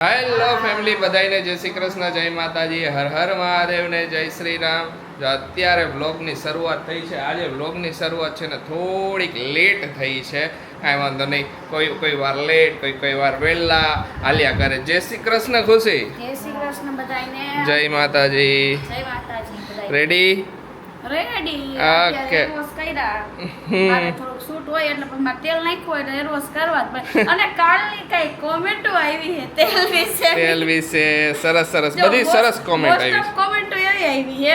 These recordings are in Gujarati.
હેલો ફેમિલી, બધાને જય શ્રી કૃષ્ણ, જય માતાજી, હર હર મહાદેવને જય શ્રી રામ. જો અત્યારે વ્લોગની શરૂઆત થઈ છે. આજે વ્લોગની શરૂઆત છે ને થોડીક લેટ થઈ છે, કાંઈ વાંધો નહીં. કોઈ વાર લેટ, કોઈ વાર વહેલા હાલ્યા કરે. જય શ્રી કૃષ્ણ ખુશી. જય શ્રી કૃષ્ણ બધાને. જય માતાજી. જય માતાજી બધાને. રેડી? રેડી. ઓકે. એરવોશ કર્યા. મારે થોડુંક શૂટ હોય એટલે પણ મારે તેલ નાખ્યું એટલે એરવોશ કરવા જ પડે. અને કાલની કઈ કોમેન્ટો આવી છે તેલ વિશે. સરસ બધી સરસ કોમેન્ટ આવી છે. કોમેન્ટો એવી આવી છે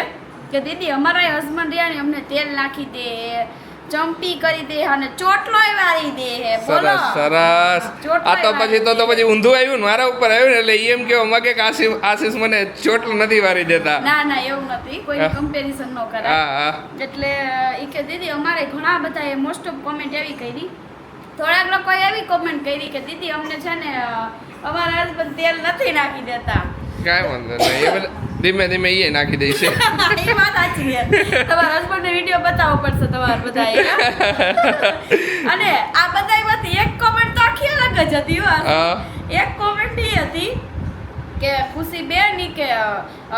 કે દીદી અમારા હસબન્ડ રહ્યા અમને તેલ નાખી દે, ચંપી કરી દે અને ચોટલોય વાળી દે. સરસ. આ તો પછી ઊંધું આવ્યું ને મારા ઉપર આવ્યું ને એટલે એમ કેવો મગે કે આશીષ મને ચોટલું નથી વારી દેતા. ના એવું નથી, કોઈ કમ્પેરિઝન ન કરાય. એટલે ઈ કે દીદી અમારે ઘણા બધા મોસ્ટ ઓફ કોમેન્ટ એવી કરી, થોડાક લોકોએ એવી કોમેન્ટ કરી કે દીદી અમને છે ને અમારા હસબન્ડ તેલ નથી નાખી દેતા. કાંઈ વાંધો નહીં, ધીમે ધીમે એ નાખી દે છે. એ વાત સાચી છે. તમારા હસબન્ડને વિડીયો બતાવવો પડશે તમારે બધાએ. અને આ બધાયમાંથી એક કોમેન્ટ તો આખી અલગ જ હતી. એક કોમેન્ટ એ હતી કે ખુશી બેન કે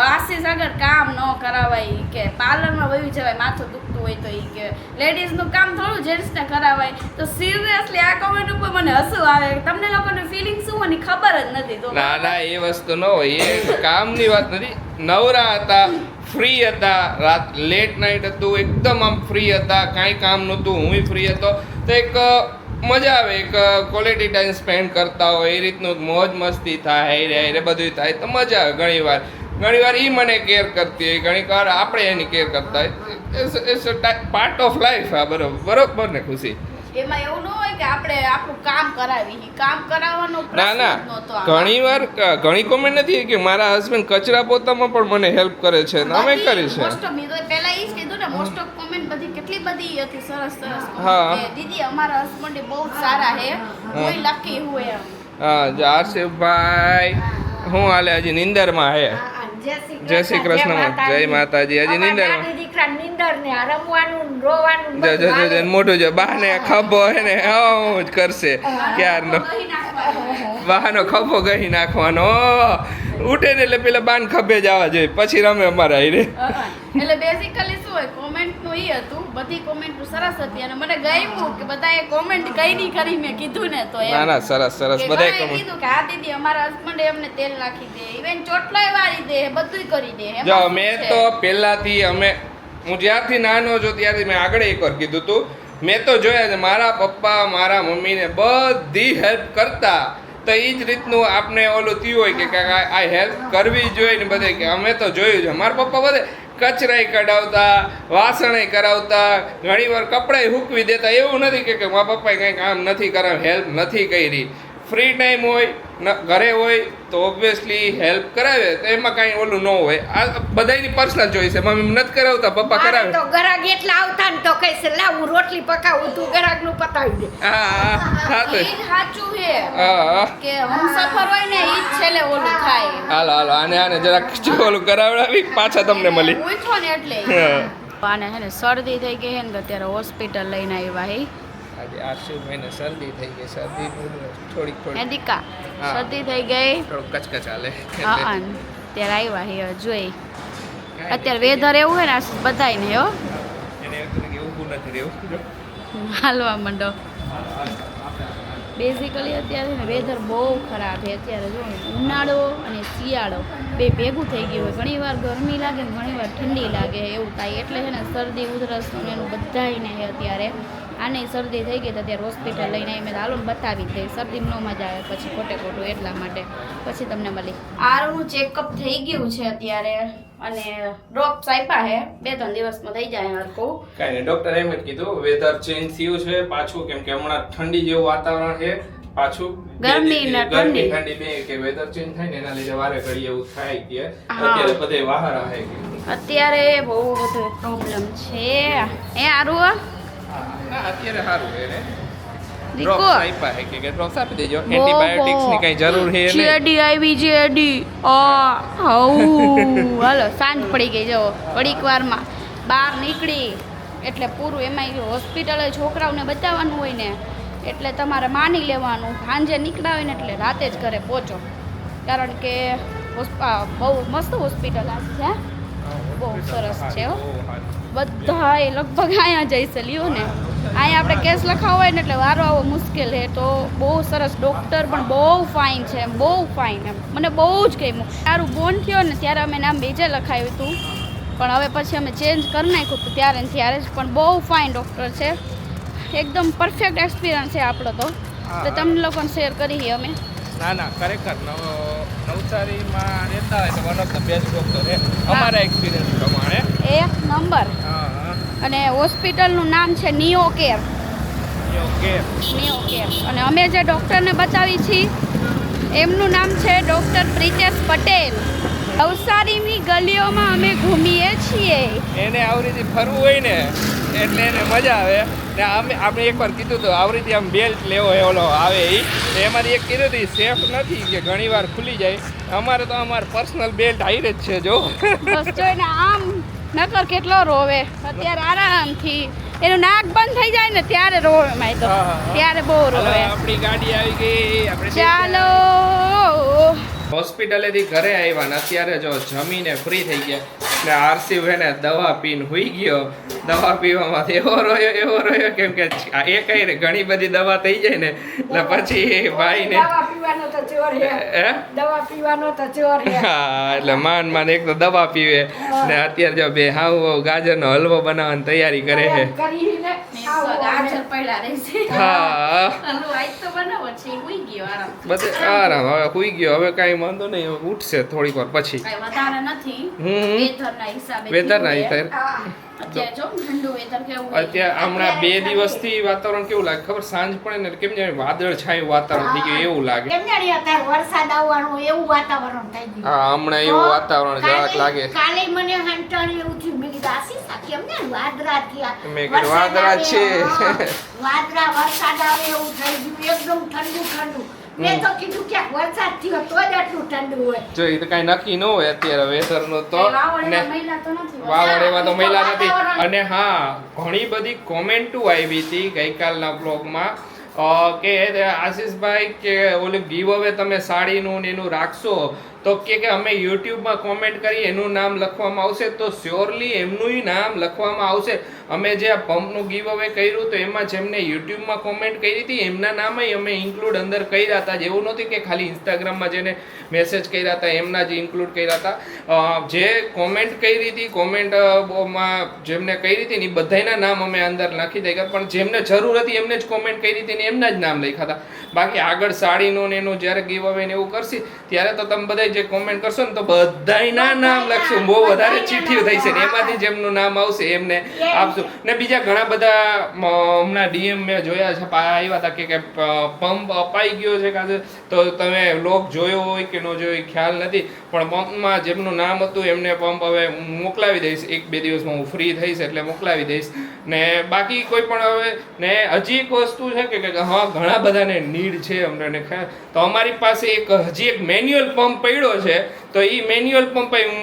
આશીષ આગળ કામ ન કરાવાય, કે પાર્લરમાં વયું જવાય, માથું દુખતું હોય તો કે લેડીઝનું કામ થોડું જેન્ટ્સને કરાવાય. તો સિરિયસલી આ કોમેન્ટ ઉપર મને હસવું આવે. તમને લોકોને ફિલિંગ શું મને ખબર જ નથી. તો ના એ વસ્તુ ન હોય, એ કામની વાત નથી. નવરા હતા, ફ્રી હતા, રાત લેટ નાઇટ હતું, એકદમ આમ ફ્રી હતા, કાંઈ કામ નહોતું, હું ફ્રી હતો. તો એક મજા આવે, એક ક્વોલિટી ટાઈમ સ્પેન્ડ કરતા હોય એ રીતનું મોજ મસ્તી થાય, રે બધું થાય તો મજા આવે. ઘણી વાર એ મને કેર કરતી હોય, ઘણી વાર આપણે એની કેર કરતા હોય. It's part of life. આ બરોબર ને ખુશી? એમાં એવું ન હોય કે આપણે આપણું કામ કરાવી, કામ કરાવવાનો પ્રશ્ન ના ઘણી વાર ઘણી કોમેન્ટ નથી કે મારા હસબન્ડ કચરા પોતામાં પણ મને હેલ્પ કરે છે ને અમે કરી છે. મોસ્ટ ઓફ મી તો પહેલા ઈ જ કીધું ને, મોસ્ટ ઓફ કોમેન્ટ બધી કેટલી બધી હતી સરસ. હા. દીદી અમારા હસબન્ડ બહુ સારા હે, કોઈ લકી હોય. હા, આરસીફભાઈ હું હાલે? હજી નિંદરમાં હે. જય શ્રી કૃષ્ણ, જય માતાજી. હજી નિંદરમાં મોટું જો બાને ખભો હે ને જ કરશે ક્યારનો. બાનો ખભો ગહી નાખવાનો, ઉઠે ને એટલે પેલા બાન ખભે જવા જોઈએ, પછી રમે અમારા હારે. એટલે બેઝિકલી શું હોય, કોમેન્ટ નું ઈ હતું, બધી કોમેન્ટ સરસ હતી અને મને ગમ્યું કે બધાએ કોમેન્ટ કઈ કરી મેં કીધું ને તો ના સરસ બધાએ કીધું કે આ દીદી અમારા હસબન્ડ અમને તેલ નાખી દે, ઇવન ચોટલાય વાળી દે, બધુંય કરી દે. જો મેં તો પહેલાથી હું જ્યારથી નાનો છું ત્યારથી મેં આગળ એકવાર કીધું હતું, મેં તો જોયા છે મારા પપ્પા મારા મમ્મીને બધી હેલ્પ કરતા. તો એ જ રીતનું આપણે ઓલું થયું હોય કે આ હેલ્પ કરવી જોઈએ ને બધે, કે અમે તો જોયું છે. મારા પપ્પા બધે કચરાય કઢાવતા, વાસણે કરાવતા, ઘણી વાર કપડાય હૂકવી દેતા. એવું નથી કે મારા પપ્પાએ કંઈ કામ નથી કરાવ્યું, હેલ્પ નથી કરી. ફ્રી ટાઈમ હોય ઘરે હોય તો ઓબ્વિયસલી હેલ્પ કરાવે, તો એમાં કાંઈ ઓલું ન હોય. આ બધાની પર્સનલ ચોઈસ છે. મમ્મી નથી કરાવતા, પપ્પા કરાવે. તો ગરાગ એટલા આવતા ને તો કઈ લાવ હું રોટલી પકાવું, તું ગરાગ નું પતાવી દે. હા ઈ સાચું છે કે હમસફર હોય ને ઈ જ છેલ્લે ઓલું થાય. હાલો આને જરાક ઓલું કરાવડાવી, પાછા તમને મળી. પૂછો ને એટલે આને હે ને શરદી થઈ ગઈ છે ને તો અત્યારે હોસ્પિટલ લઈને આવ્યા હે. આજે આરસીભાઈને શરદી થઈ ગઈ, શરદી થોડીક દીકા શરદી થઈ ગઈ, થોડુંક કચકચ ચાલે. હા ત્યારે આવ્યા હે. જોઈ અત્યારે વેધર એવું હે ને બધાયને હો એને ઊભું નથી રહેવું, હાલવા માંડો. બેઝિકલી અત્યારે ને વેધર બહુ ખરાબ છે. અત્યારે જો ઉનાળો અને શિયાળો બે ભેગું થઈ ગયું હોય. ઘણી વાર ગરમી લાગે ને ઘણી વાર ઠંડી લાગે, એવું થાય. એટલે છે ને શરદી ઉધરસ એનું બધાયને અત્યારે આને શરદી થઈ ગઈ તો અત્યારે હોસ્પિટલ લઈને આવી. મેં હાલો બતાવી દઈ, શરદી ન મજા આવે પછી ખોટું એટલા માટે. પછી તમને મળી આરનું ચેકઅપ થઈ ગયું છે અત્યારે અને ડ્રોપ્સ આપ્યા છે, 2-3 દિવસમાં થઈ જાય હરખું. કાંઈ નહીં, ડોક્ટર એમ જ કીધું વેધર ચેન્જ થયું છે પાછું, કેમ કે હમણાં ઠંડી જેવું વાતાવરણ છે, પાછું ગરમી ઠંડી બે કે વેધર ચેન્જ થાય ને એના લીધે વારે ઘડી એવું થાય કે અત્યારે બધે બહાર આવે કે અત્યારે બહુ બધો પ્રોબ્લેમ છે. એ આરું અત્યારે સારું છે ને. દીકો આપ્યા છે કે ડ્રોપ્સ આપી દેજો, એન્ટીબાયોટિક્સ ની કઈ જરૂર છે નહીં. જેડી આવી જેડી હાલો સાંજ પડી ગઈ. જો ઘડીક વારમાં બહાર નીકળી એટલે પૂરું. એમાં હોસ્પિટલે છોકરાઓને બતાવવાનું હોય ને એટલે તમારે માની લેવાનું. સાંજે નીકળાવે ને એટલે રાતે જ ઘરે પહોંચો. કારણ કે બહુ મસ્ત હોસ્પિટલ આ છે, બહુ સરસ છે હો. બધા લગભગ અહીંયા જઈશે લ્યો ને, અહીંયા આપણે કેસ લખાવો હોય ને એટલે વારો આવો મુશ્કેલ છે. તો બહુ સરસ, ડૉક્ટર પણ બહુ ફાઇન છે, બહુ ફાઇન એમ મને બહુ જ ગમ્યું. સારું બોન થયો ને ત્યારે અમે નામ બીજે લખાવ્યું હતું, પણ હવે પછી અમે ચેન્જ કરી નાખ્યું હતું ત્યારે જ, પણ બહુ ફાઇન ડૉક્ટર છે, એકદમ પરફેક્ટ એક્સપિરિયન્સ છે આપણો. તો તમને લોકોને શેર કરીએ અમે. ના ના, ખરેખર નવસારીમાં રહેતા હોય તો one of the best doctor છે અમારા એક્સપિરિયન્સ પ્રમાણે. એક નંબર. અને હોસ્પિટલનું નામ છે નિયો કેર. અને અમે જે ડૉક્ટરને બતાવી છીએ એમનું નામ છે ડૉક્ટર પ્રિતેશ પટેલ. નવસારીની ગલીઓમાં અમે ઘૂમીએ છીએ. એને આવી રીતે ફરવું હોય ને એટલે એને મજા આવે ને. આપણે એકવાર કીધું હતું આવી રીતે આમ બેલ્ટ લેવો એ ઓલો આવે એમાંથી એક કીધું હતું સેફ નથી કે ઘણી વાર ખુલી જાય. અમારે તો પર્સનલ બેલ્ટ હાઈર જ છે જો. બસ જોઈને આમ નકર કેટલો રોવે. અત્યારે આરામથી એનું નાક બંધ થઈ જાય ને ત્યારે રોવે માય તો, ત્યારે બહુ રોવે. આપણી ગાડી આવી ગઈ, આપણે ચાલો. હોસ્પિટલેથી ઘરે આવ્યા ને અત્યારે જો જમીને ફ્રી થઈ ગયા ને આરસી ને દવા પીને હુઈ ગયો. દવા પીવામાં એવો રોયો કેમ કે એ કઈ ઘણી બધી દવા થઈ જાય ને એટલે પછી ભાઈને દવા પીવાનો તો ચોર હે. દવા પીવાનો તો ચોર હે. હા, એટલે માન એક તો દવા પીવે ને અત્યારે જો બે હાવ ગાજરનો હલવો બનાવવાની તૈયારી કરે છે. કરીને ગાજર પડ્યા રહેશે. હા, હલવો આજ તો બનાવો છે, હુઈ ગયો આરામ. બધે આરામ. હવે હુઈ ગયો, હવે કાંઈ વાંધો નહીં, હવે ઉઠશે થોડીક વાર પછી. કાંઈ વધારે નથી. વેધરના હિસાબે વેધરના હિસાબે અત્યારે જો ઠંડુ વેધર કેવું. અત્યારે હમણાં 2 દિવસથી વાતાવરણ કેવું લાગે ખબર? સાંજ પડે ને કેમ જાણે વાદળ છાયું વાતાવરણ થઈ ગયું એવું લાગે. કેમ જાણી અત્યારે વરસાદ આવવાનું એવું વાતાવરણ થઈ ગયું. હા, હમણાં એવું વાતાવરણ જરાક લાગે. કાલે મને હંટાણી એવું થયું, મેં કીધું આશીષ આ કેમ ને વાદળા થયા. મેં કીધું વાદળા છે. વાદળા વરસાદ આવે એવું થઈ ગયું, એકદમ ઠંડુ. મેં તો કીધું કે વરસાદ થયો તો જ આટલું ઠંડુ હોય. જો એ તો કઈ નક્કી ન હોય અત્યારે વેધરનું તો. ને મહિલા તો નથી. વાવડેમાં તો મહિલા નથી. અને હા, ઘણી બધી કોમેન્ટો આવી હતી ગઈકાલના બ્લોગમાં કે આશીષભાઈ કે ઓલું ગીવ અવે તમે સાડીનું ને એનું રાખશો તો કે અમે યુટ્યુબમાં કોમેન્ટ કરી એનું નામ લખવામાં આવશે તો શ્યોરલી એમનું નામ લખવામાં આવશે. અમે જે આ પંપનું ગીવ અવે કર્યું તો એમાં જેમને યુટ્યુબમાં કોમેન્ટ કરી હતી એમના નામ અમે ઇન્ક્લુડ અંદર કર્યા હતા. એવું નહોતું કે ખાલી ઇન્સ્ટાગ્રામમાં જેને મેસેજ કર્યા હતા એમના જ ઇન્ક્લુડ કર્યા હતા. જે કોમેન્ટ કરી હતી કોમેન્ટમાં જેમને કરી હતી ને બધાના નામ અમે અંદર નાખી દઈ ગયા, પણ જેમને જરૂર હતી એમને જ કોમેન્ટ કરી હતી ને એમના જ નામ લખ્યા હતા. બાકી આગળ સાડીનું ને એનું જ્યારે ગીવ અવે ને એવું કરશે ત્યારે તો તમે બધા જે કોમેન્ટ કરશો ને તો બધાયના નામ લખશું. બહુ વધારે ચીઠીઓ થઈ છે ને એમાંથી જેમનું નામ આવશે એમને આપશું. ને બીજા ઘણા બધા હમણાં ડીએમ મેં જોયા છે આવ્યા હતા કે પંપ અપાઈ ગયો છે કાજે, તો તમે લોક જોયો હોય કે ન જોયો હોય ખ્યાલ નથી, પણ પંપમાં જેમનું નામ હતું એમને પંપ હવે મોકલાવી દઈશ. 1-2 દિવસમાં હું ફ્રી થઈશ એટલે મોકલાવી દઈશ. ને બાકી કોઈ પણ હવે ને હજી એક વસ્તુ છે કે હા ઘણા બધાને નીડ છે અમને, તો અમારી પાસે હજી એક મેન્યુઅલ પંપ પડ્યો છે, તો એ મેન્યુઅલ પંપ હું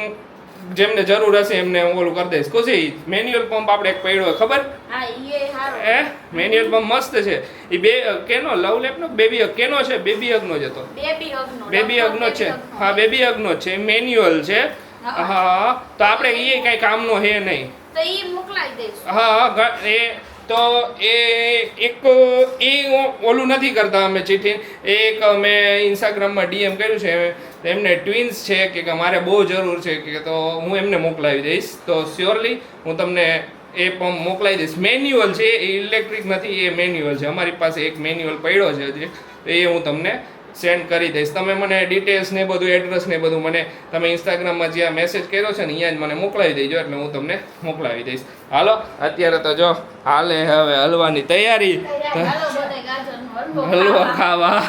જેમને જરૂર હશે એમને હું ઓલું કરી દઈશ. ખુશી, મેન્યુઅલ પંપ આપણે એક પડ્યો ખબર? હા, ઈ હારો. મેન્યુઅલ પંપ મસ્ત છે. એ બે કેનો લવ લેપ નો બેબી હગ કેનો છે? બેબી હગ નો જ હતો. બેબી હગ નો છે. હા, બેબી હગ નો છે, મેન્યુઅલ છે. હા, તો આપણે એ કઈ કામનો હે નહીં, તો ઈ મોકલાવી દઈશ. હા, એ તો એક ઓલું નથી કરતા અમે ચીઠી. એક મેં ઇન્સ્ટાગ્રામમાં ડીએમ કર્યું છે, એમને ટ્વિન્સ છે કે મારે બહુ જરૂર છે કે તો હું એમને મોકલાવી દઈશ. તો શ્યોરલી હું તમને એ પંપ મોકલાવી દઈશ. મેન્યુઅલ છે, એ ઇલેક્ટ્રિક નથી, એ મેન્યુઅલ છે. અમારી પાસે એક મેન્યુઅલ પડ્યો છે હજી, એ હું તમને સેન્ડ કરી દઈશ. તમે મને ડિટેલ્સ ને બધું એડ્રેસ ને બધું મને તમે ઇન્સ્ટાગ્રામમાં જ્યાં મેસેજ કર્યો છે ને અહીંયા જ મને મોકલાવી દેજો એટલે હું તમને મોકલાવી દઈશ. હાલો, અત્યારે તો જો હાલે હવે હલવાની તૈયારી, હલવો ખાવા.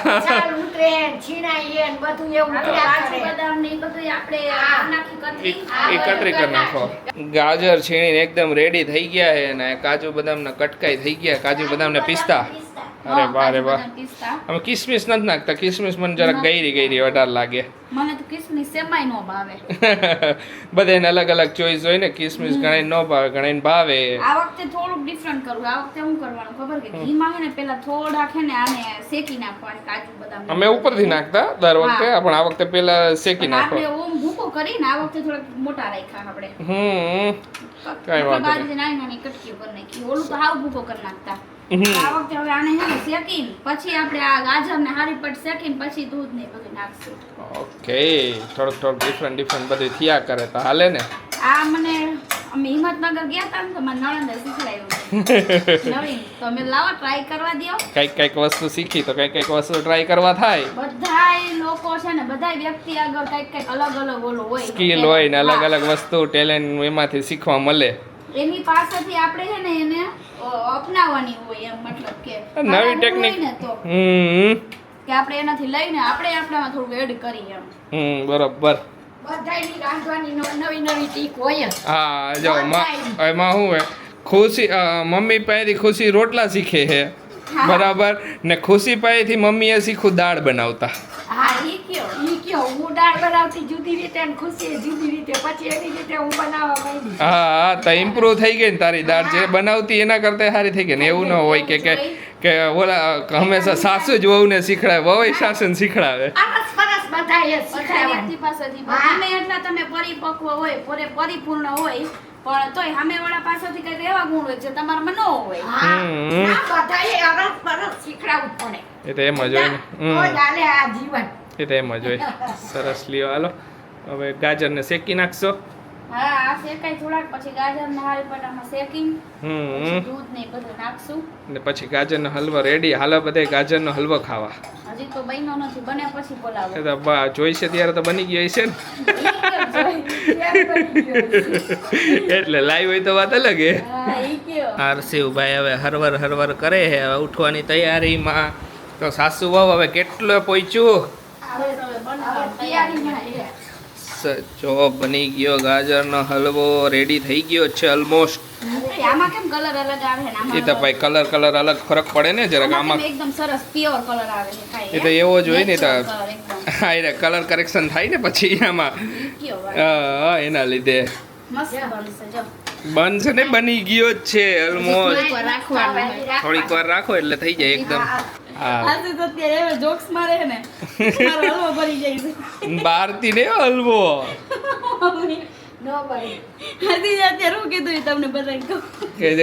કતરી કરી નાખો. ગાજર છીણીને એકદમ રેડી થઈ ગયા છે ને કાજુ બદામના કટકાઈ થઈ ગયા. કાજુ બદામને પિસ્તા અરે વાહ રે વાહ. બદામ પિસ્તા અમે કિસમિસ નથી નાખતા, કિસમિસ મને જરાક ગઈરી વધારે લાગે. મને તો કિસમિસ સેમાય નો ભાવે. બધાને અલગ અલગ ચોઈસ હોય ને, કિસમિસ ઘણા ન ભાવે, ઘણા ભાવે. આ વખતે થોડુંક ડિફરન્ટ કરવું. આ વખતે શું કરવાનું ખબર કે ઘીમાં હે ને પેલા થોડાક હે ને આને શેકી નાખવાની કાજુ બદામ. અમે ઉપરથી નાખતા દર વખતે, પણ આ વખતે પેલા શેકી નાખો. આપણે ઓમ ભૂકો કરીને આ વખતે થોડાક મોટા રાખ્યા આપણે. કાંઈ વાંધો બાજરી નાની નાની કટકીઓ કરી નાખી. ઓલું તો હાવ ભૂકો કરી નાખતા. આ વખતે હવે આને હે ને શેકીને પછી આપણે આ ગાજરને હારી પટ શેકીને પછી દૂધ ને બધું નાખશું. ઓકે, થોડુંક ડિફરન્ટ બધું થયા કરે તો હાલે ને. આ મને અમે હિંમતનગર ગયા હતા ને તો મને નણંદે શીખવાડ્યું નવીન. તો અમે લાવો ટ્રાય કરવા દ્યો. કઈક વસ્તુ શીખી તો કઈક વસ્તુ ટ્રાય કરવા થાય. બધાય લોકો છે ને બધાય વ્યક્તિ આગળ કઈક અલગ અલગ ઓલો હોય, સ્કિલ હોય ને અલગ અલગ વસ્તુ ટેલેન્ટ એમાંથી શીખવા મળે. એની પાસેથી આપણે છે ને એને અપનાવવાની હોય, એમ મતલબ કે નવી ટેકનિક. કે આપણે એનાથી લઈને આપણે આપણામાં થોડું એડ કરીએ એમ. બરોબર. બધાયની રાંધવાની નવી નવી ટીક હોય જ. હા જો એમાં શું હોય, ખુશી મમ્મી પાસેથી ખુશી રોટલા શીખે છે, બરાબર ને ખુશી પાસેથી મમ્મીએ શીખું દાળ બનાવતા. હા ઈ કયો હું દાળ બનાવતી જુદી રીતે અને ખુશી જુદી રીતે, પછી એની રીતે હું બનાવવા માંડી. હા તો ઇમ્પ્રુવ થઈ ગઈ ને તારી દાળ. જે બનાવતી એના કરતા સારી થઈ ગઈ ને. એવું ન હોય કે ઓલા હંમેશા સાસુ જ વહુને શીખડાવે, વહુ સાસુને શીખડાવે. આરસ પરસ બધાય જ બધા શીખવાડવાનું. વ્યક્તિ પાસેથી ગમે એટલા તમે પરિપક્વ હોય, પરિપૂર્ણ હોય, પણ તોય સામેવાળા પાસેથી કંઈક એવા ગુણ હોય જે તમારામાં ન હોય. હા, ના બધાય અરસ પરસ શીખડાવવું પડે. એ તો એમ જ હોય ને. તો જ હાલે આ જીવન. એ તો એમ જ હોય. સરસ લ્યો, હાલો હવે ગાજરને શેકી નાખશો. હા, આ શેકાય થોડાક પછી ગાજરને હારી પટામાં શેકીને પછી દૂધ ને બધું નાખશું. ને પછી ગાજરનો હલવો રેડી. હાલો બધાય ગાજરનો હલવો ખાવા. હજી તો બન્યો નથી, બને પછી બોલાવો. એ તો જોઈશે ત્યારે તો બની ગયો હશે ને. એટલે લાઈવ હોય તો વાત અલગ હે. હા, ઈ કયો. હરશિવભાઈ હવે હરવર કરે છે, હવે ઉઠવાની તૈયારીમાં. તો સાસુ વહુ હવે કેટલો પહોંચ્યું. હવે બનાવવાની તૈયારીમાં છે. જો બની ગયો ગાજરનો હલવો, રેડી થઈ ગયો છે ઓલમોસ્ટ. આમાં કેમ કલર અલગ આવે ને આમાં એ તો ભાઈ કલર અલગ ફરક પડે ને જરાક. આમાં એકદમ સરસ પ્યોર કલર આવે છે ખાઈ. એ તો એવો જ હોય ને. તો કલર એકદમ હા, એ કલર કરેક્શન થાય ને પછી આમાં. કયો ભાઈ એના લીધે મસ્ત બનશે. જો બનશે ને, બની ગયો જ છે ઓલમોસ્ટ. થોડીક વાર રાખવાનું હોય. થોડીક વાર રાખો એટલે થઈ જાય એકદમ. હા, આજે તો અત્યારે એવા જોક્સ મારે છે ને મારો હલવો ભરી જાય છે. બહારથી ને હલવો. નો ભાઈ આજે જ અત્યારે હું કીધું ઈ તમને બધાય કહું.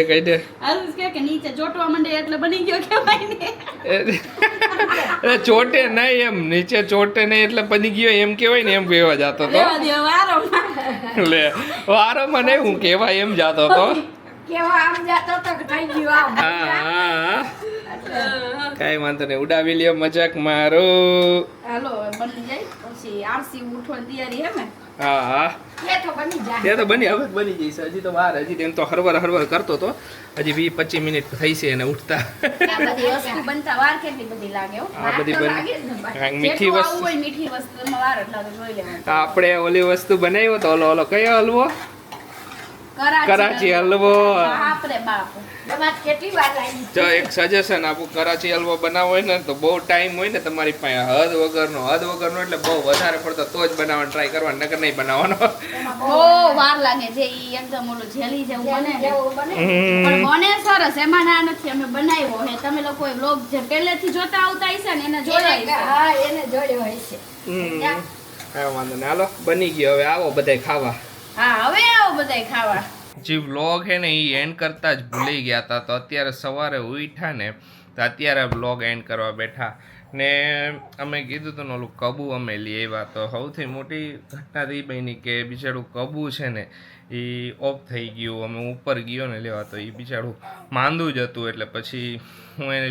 કહી દે. આવું કે નીચે ચોટવા માંડે એટલે બની ગયો કહેવાય ને. એટલે ચોટે નહીં એમ, નીચે ચોટે નહીં એટલે બની ગયો એમ કહેવાય ને, એમ કહેવા જતો તો. રેવા દે વારોમાં. લે વારોમાં નહીં, હું કહેવાય એમ જતો તો. કેવા આમ જાતો તો કે થઈ ગયું આમ. હા, કાંઈ વાંધો નહીં, ઉડાવી લ્યો મજાક મારો. હાલો હવે બની જાય પછી આરસી ઉઠવાની તૈયારી હે ને. હા, એ તો બની જાય. તે તો બની હવે બની જઈશ. હજી તો વાર, હજી તેમ તો હરવર કરતો તો. હજી 20-25 મિનિટ થઈ છે એને ઉઠતા. આ બધી વસ્તુ બનતા વાર કેટલી બધી લાગે હો. આ બધી તો બની લાગે જ ને ભાઈ. કાંઈક મીઠી જેટલું વસ્તુ. આવું હોય મીઠી વસ્તુ એમાં વાર જ લાગે, જોઈ લેવાનું. આપણે ઓલી વસ્તુ બનાવ્યો તો ઓલો કયો હલવો? કરાચી હલવો. બાપ રે બાપ. તમારે કેટલી વાર લાગી? જો એક સજેશન આપું, કરાચી હલવો બનાવવો હોય ને તો બહુ ટાઈમ હોય ને તમારી પાસે હદ વગરનો એટલે બહુ વધારે પડતો તો જ બનાવવાનો ટ્રાય કરવાનો, નકર નહીં બનાવવાનો. બહુ વાર લાગે છે ઈ એકદમ ઓલું જેલી જેવું બને ને. જેવું બને. પણ બને સરસ, એમાં ના નથી. અમે બનાવ્યો હે, તમે લોકો એ વ્લોગ જે પહેલેથી જોતા આવતા હશે ને એને જોયા એને- હશે. હા એને જોડ્યો હોય છે. કાંઈ વાંધો નહીં, હાલો બની ગયો. હવે આવો બધાય ખાવા. હા, હવે આવો બધાય ખાવા. જે વ્લોગ હે ને એ એન્ડ કરતા જ ભૂલી ગયા હતા, તો અત્યારે સવારે ઉઠ્યા ને તો અત્યારે વ્લોગ એન્ડ કરવા બેઠા ને અમે કીધું હતું ને ઓલું કબુ અમે લઈ આવ્યા. તો સૌથી મોટી ઘટના એ બની કે બિચારું કબુ છે ને એ ઓફ થઈ ગયું. અમે ઉપર ગયો ને લેવા તો એ બિચારું માંદું જ હતું, એટલે પછી હું એને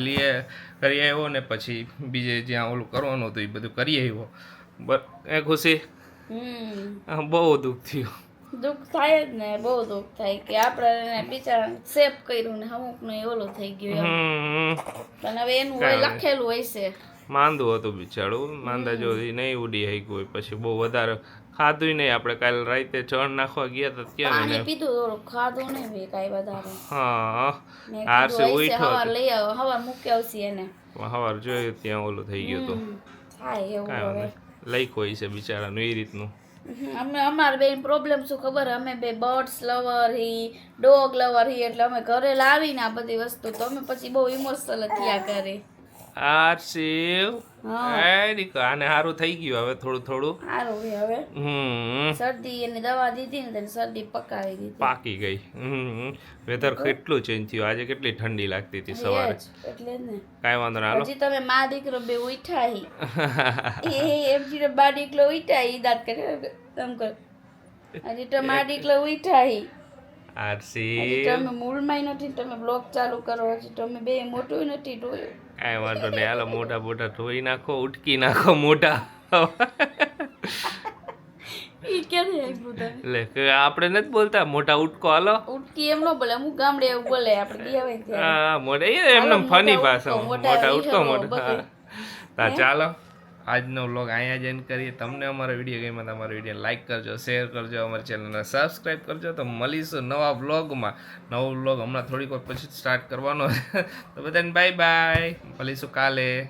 કરી આવ્યો ને પછી બીજે જ્યાં ઓલું કરવાનું હતું એ બધું કરી આવ્યો. એ ખુશી બહુ દુઃખ થયું. દુઃખ થાય જ ને, બહુ દુઃખ થાય કે આપણે બિચારાને સેફ કર્યું ને અમુક નું ઓલું થઈ ગયું એમ. પણ હવે એનું હોય લખેલું હોય છે. માંદું હતું બિચારું, માંદા જો ઈ નહીં ઉડી શક્યું હોય, પછી બહુ વધારે ખાધું નહીં. આપણે કાલે રાતે ચણ નાખવા ગયા હતા ત્યારે પાણી ને પીધું થોડું, ખાધું નહીં ભાઈ કાંઈ વધારે. હા મેં આરસે કીધું હશે ઉઠ્યો હવાર લઈ આવો, હવાર મૂકી આવશે એને. સવાર જોયું ત્યાં ઓલું થઈ ગયું હતું. થાય એવું કાંઈ હવે. વાંધો લઈક હોય છે બિચારાનું એ રીતનું. અમે અમારે બેન પ્રોબ્લેમ શું ખબર, અમે બે બર્ડ્સ લવર હી, ડોગ લવર હી, એટલે અમે ઘરે લાવીને આ બધી વસ્તુ તો અમે પછી બહુ ઇમોશનલ થયા કરે. આરસીવ હા આને સારું થઈ ગયું હવે થોડું થોડું. સારું છે હવે. શરદી એની દવા દીધી ને તેને શરદી પકાવી દીધી. પાકી ગઈ. વેધર કેટલું ચેન્જ થયું, આજે કેટલી ઠંડી લાગતી હતી સવારે. એટલે જ ને. કાંઈ વાંધો ના હાલો. હજી તમે મા દીકરો બે ઉઠ્યા હી. એમ જીને બા દીકરો ઉઠ્યા હી દાંત કરે એમ કર. હજી તો મા દીકરો ઉઠ્યા હી. હજી આરસી તમે મૂળમાં નથી, તમે બ્લોગ ચાલુ કરો, હજી તમે બે મોટું નથી જોયું. કાંઈ વાંધો નહીં હાલો, મોઢા બોઢા ધોઈ નાખો, ઉટકી નાખો મોઢા. ઈ ક્યારે આવ્યું તમે? એટલે કે આપણે નથી બોલતા મોઢા ઉટકો હાલો. ઉટકી એમ ન બોલે, અમુક ગામડે એવું બોલે, આપણે ગયા હોય ત્યારે. હા મોઢા એ એમને ફની ભાષા, મોઢા ઉટકો મોઢા. હા ચાલો આજનો વ્લોગ અહીંયા જ એન્ડ કરીએ. તમને અમારો વિડીયો ગમ્યો તો અમારો વિડીયો લાઈક કરજો, શેર કરજો, અમારી ચેનલને સબસ્ક્રાઈબ કરજો. તો મળીશું નવા વ્લોગમાં. નવો વ્લોગ હમણાં થોડીક વાર પછી સ્ટાર્ટ કરવાનો છે. તો બધાને બાય બાય, મળીશું કાલે.